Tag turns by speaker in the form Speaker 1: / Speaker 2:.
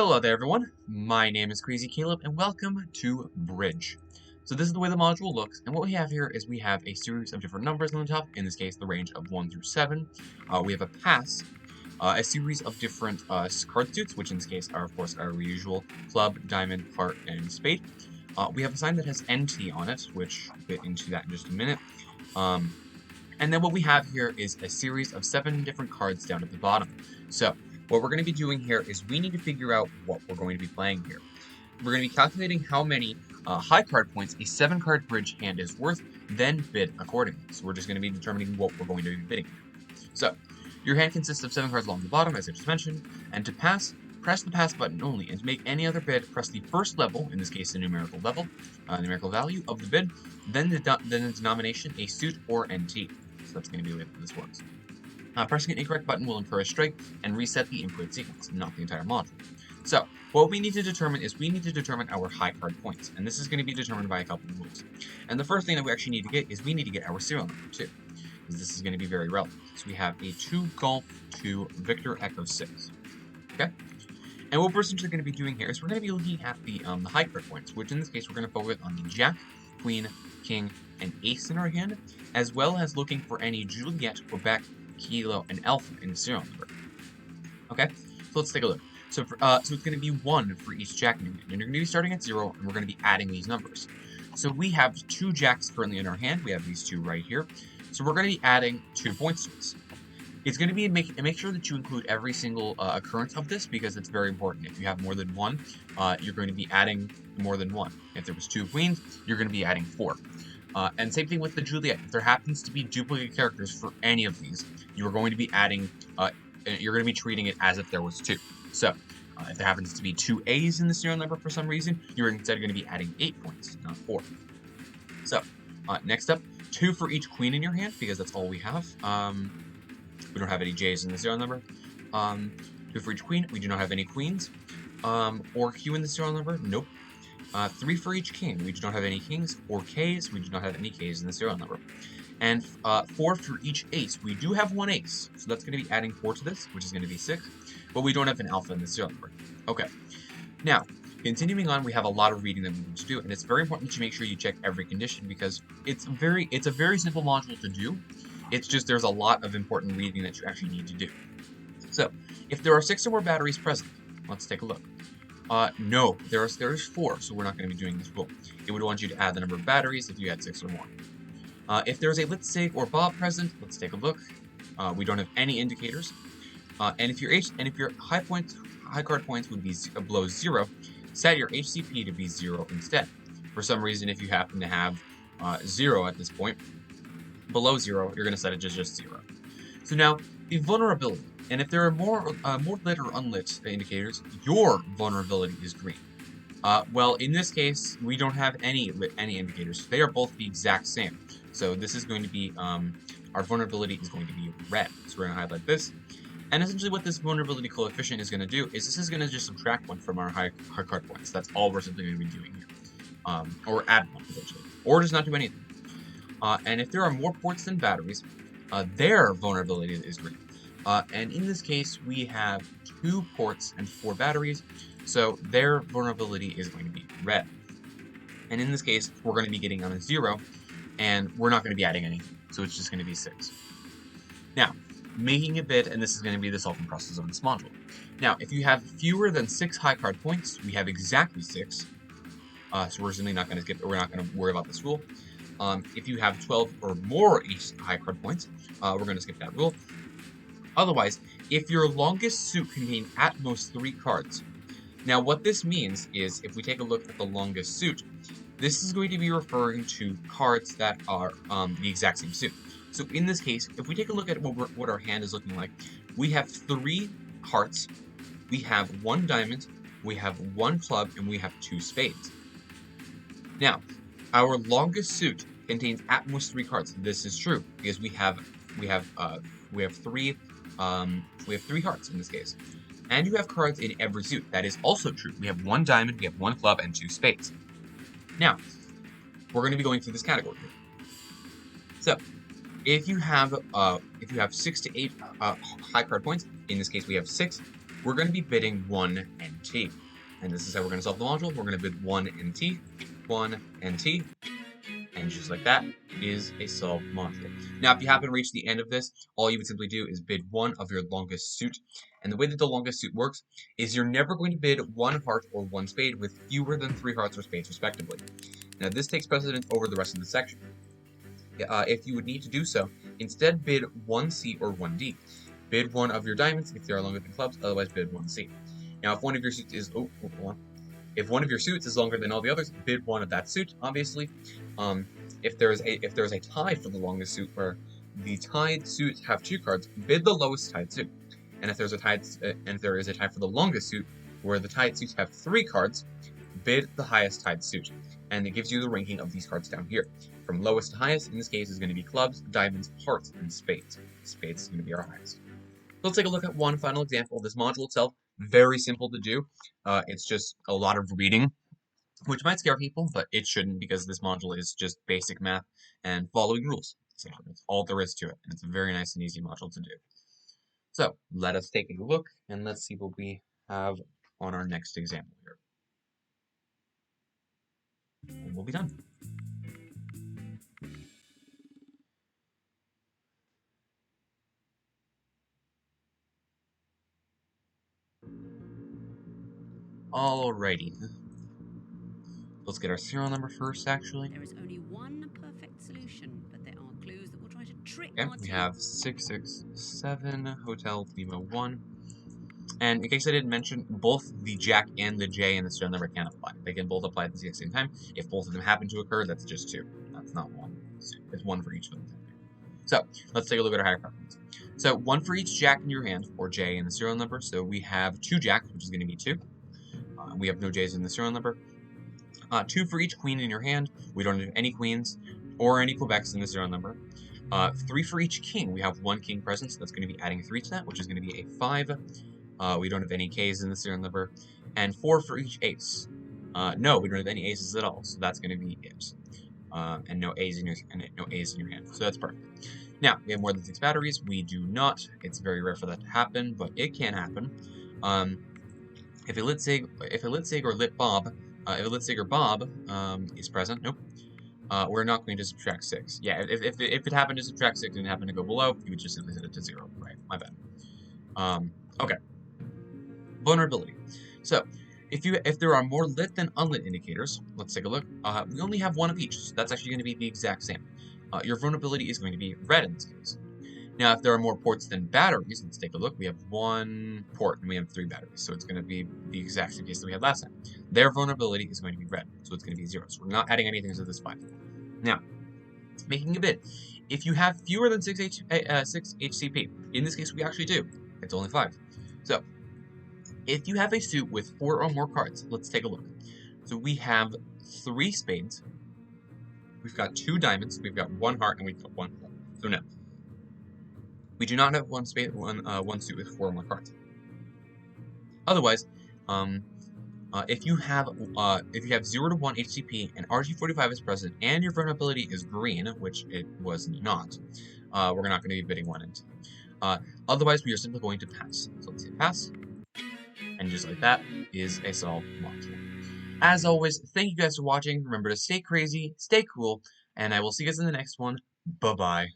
Speaker 1: Hello there everyone, my name is Crazy Caleb and welcome to Bridge. So this is the way the module looks, and what we have here is we have a series of different numbers on the top, in this case the range of 1 through 7. We have a pass, a series of different card suits, which in this case are of course our usual club, diamond, heart, and spade. We have a sign that has NT on it, which we'll get into that in just a minute. And then what we have here is a series of 7 different cards down at the bottom. So what we're going to be doing here is we need to figure out what we're going to be playing here. We're going to be calculating how many high card points a 7-card bridge hand is worth, then bid accordingly. So we're just going to be determining what we're going to be bidding. So your hand consists of 7 cards along the bottom, as I just mentioned, and to pass, press the pass button only, and to make any other bid, press the first level, in this case the numerical level, numerical value of the bid, then the denomination, a suit or NT. So that's going to be the way that this works. Pressing an incorrect button will incur a strike and reset the input sequence, not the entire module. So, what we need to determine is we need to determine our high card points, and this is going to be determined by a couple of rules. And the first thing that we actually need to get is we need to get our serial number too, because this is going to be very relevant. So we have a 2 Golf 2 Victor Echo 6. Okay? And what we're essentially going to be doing here is we're going to be looking at the high card points, which in this case we're going to focus on the Jack, Queen, King, and Ace in our hand, as well as looking for any Juliet, Quebec, Kilo, and Alpha in the serial number. Okay, so let's take a look. So it's going to be 1 for each Jack in your hand, and you're going to be starting at 0, and we're going to be adding these numbers. So we have 2 Jacks currently in our hand. We have these 2 right here. So we're going to be adding 2 points to this. It's going to be make sure that you include every single occurrence of this, because it's very important. If you have more than 1, you're going to be adding more than 1. If there was 2 queens, you're going to be adding 4. And same thing with the Juliet. If there happens to be duplicate characters for any of these, you are going to be adding, you're going to be treating it as if there was 2. So, if there happens to be 2 A's in the serial number for some reason, you're instead going to be adding 8 points, not 4. So, next up, 2 for each queen in your hand, because that's all we have. We don't have any J's in the serial number. 2 for each queen, we do not have any queens. Or Q in the serial number, nope. 3 for each king, we do not have any kings, or K's, we do not have any K's in the serial number. And 4 for each ace, we do have 1 ace, so that's going to be adding 4 to this, which is going to be 6, but we don't have an alpha in the serial number. Okay, now, continuing on, we have a lot of reading that we need to do, and it's very important that you make sure you check every condition, because it's a very simple module to do. It's just there's a lot of important reading that you actually need to do. So, if there are 6 or more batteries present, let's take a look. No, there's 4, so we're not going to be doing this rule. It would want you to add the number of batteries if you had 6 or more. If there's a lit sig or bob present, let's take a look. We don't have any indicators. And if your high card points would be below 0, set your HCP to be 0 instead. For some reason, if you happen to have 0 at this point, below 0, you're going to set it to just 0. So now, the vulnerability. And if there are more lit or unlit indicators, your vulnerability is green. Well, in this case, we don't have any indicators. They are both the exact same. So this is going to be, our vulnerability is going to be red. So we're going to highlight this. And essentially what this vulnerability coefficient is going to do is this is going to just subtract 1 from our high card points. That's all we're simply going to be doing here. Or add 1, potentially. Or just not do anything. And if there are more ports than batteries, their vulnerability is green. And in this case, we have 2 ports and 4 batteries, so their vulnerability is going to be red. And in this case, we're going to be getting on a 0, and we're not going to be adding anything, so it's just going to be 6. Now, making a bid, and this is going to be the solving process of this module. Now, if you have fewer than 6 high card points, we have exactly 6, so we're simply not going to skip, we're not going to worry about this rule. If you have 12 or more high card points, we're going to skip that rule. Otherwise, if your longest suit contains at most 3 cards. Now, what this means is, if we take a look at the longest suit, this is going to be referring to cards that are the exact same suit. So in this case, if we take a look at what our hand is looking like, we have 3 hearts, we have 1 diamond, we have 1 club, and we have 2 spades. Now, our longest suit contains at most 3 cards. This is true because we have 3 hearts in this case. And you have cards in every suit. That is also true. We have 1 diamond, we have 1 club, and 2 spades. Now, we're going to be going through this category here. So, if you have 6 to 8 high card points, in this case we have 6, we're going to be bidding 1 NT. And this is how we're going to solve the module. We're going to bid 1 NT, 1 NT, and just like that is a solved module. Now, if you happen to reach the end of this, all you would simply do is bid one of your longest suit. And the way that the longest suit works is you're never going to bid one heart or one spade with fewer than 3 hearts or spades respectively. Now, this takes precedence over the rest of the section. If you would need to do so, instead bid 1 C or 1 D. Bid one of your diamonds if they are longer than clubs, otherwise bid 1 C. Now, if one of your suits is if one of your suits is longer than all the others, bid one of that suit, obviously. If there's a tie for the longest suit where the tied suits have 2 cards, bid the lowest tied suit. And if there is a tie for the longest suit where the tied suits have 3 cards, bid the highest tied suit. And it gives you the ranking of these cards down here. From lowest to highest, in this case, is going to be clubs, diamonds, hearts, and spades. Spades is going to be our highest. Let's take a look at one final example. This module itself, very simple to do. It's just a lot of reading, which might scare people, but it shouldn't because this module is just basic math and following rules. Essentially, that's all there is to it, and it's a very nice and easy module to do. So let us take a look, and let's see what we have on our next example here. And we'll be done. Alrighty. Let's get our serial number first, actually.
Speaker 2: There is only one perfect solution, but there are clues that will try to trick
Speaker 1: Okay, we have 667 Hotel Lima 1. And in case I didn't mention, both the Jack and the J in the serial number can apply. They can both apply at the exact same time. If both of them happen to occur, that's just 2. That's not 1. It's 1 for each of them. So let's take a look at our higher preference. So 1 for each Jack in your hand, or J in the serial number. So we have 2 Jacks, which is going to be 2. We have no J's in the serial number. 2 for each Queen in your hand. We don't have any Queens or any Quebecs in the serial number. 3 for each King. We have 1 King present, so that's going to be adding 3 to that, which is going to be a 5. We don't have any K's in the serial number. And 4 for each Ace. No, we don't have any Aces at all, so that's going to be it. And no A's in your hand, so that's perfect. Now, we have more than 6 batteries. We do not. It's very rare for that to happen, but it can happen. If a lit sig or lit bob, if a lit sig or bob is present, nope. We're not going to subtract 6. Yeah, if it happened to subtract 6 and it happened to go below, you would just simply set it to 0. Right, my bad. Okay. Vulnerability. So, if there are more lit than unlit indicators, let's take a look. We only have 1 of each, so that's actually going to be the exact same. Your vulnerability is going to be red in this case. Now, if there are more ports than batteries, let's take a look. We have 1 port and we have 3 batteries, so it's going to be the exact same case that we had last time. Their vulnerability is going to be red, so it's going to be 0. So we're not adding anything to this 5. Now, making a bid. If you have fewer than 6 HCP, in this case we actually do. It's only 5. So, if you have a suit with 4 or more cards, let's take a look. So we have 3 spades, we've got 2 diamonds, we've got 1 heart, and we've got 1 club. So no. We do not have one suit with 4 or more cards. Otherwise, if you have 0 to 1 HCP and RG45 is present and your vulnerability is green, which it was not, we're not going to be bidding 1 into. Otherwise, we are simply going to pass. So let's hit pass. And just like that is a solved module. As always, thank you guys for watching. Remember to stay crazy, stay cool, and I will see you guys in the next one. Bye-bye.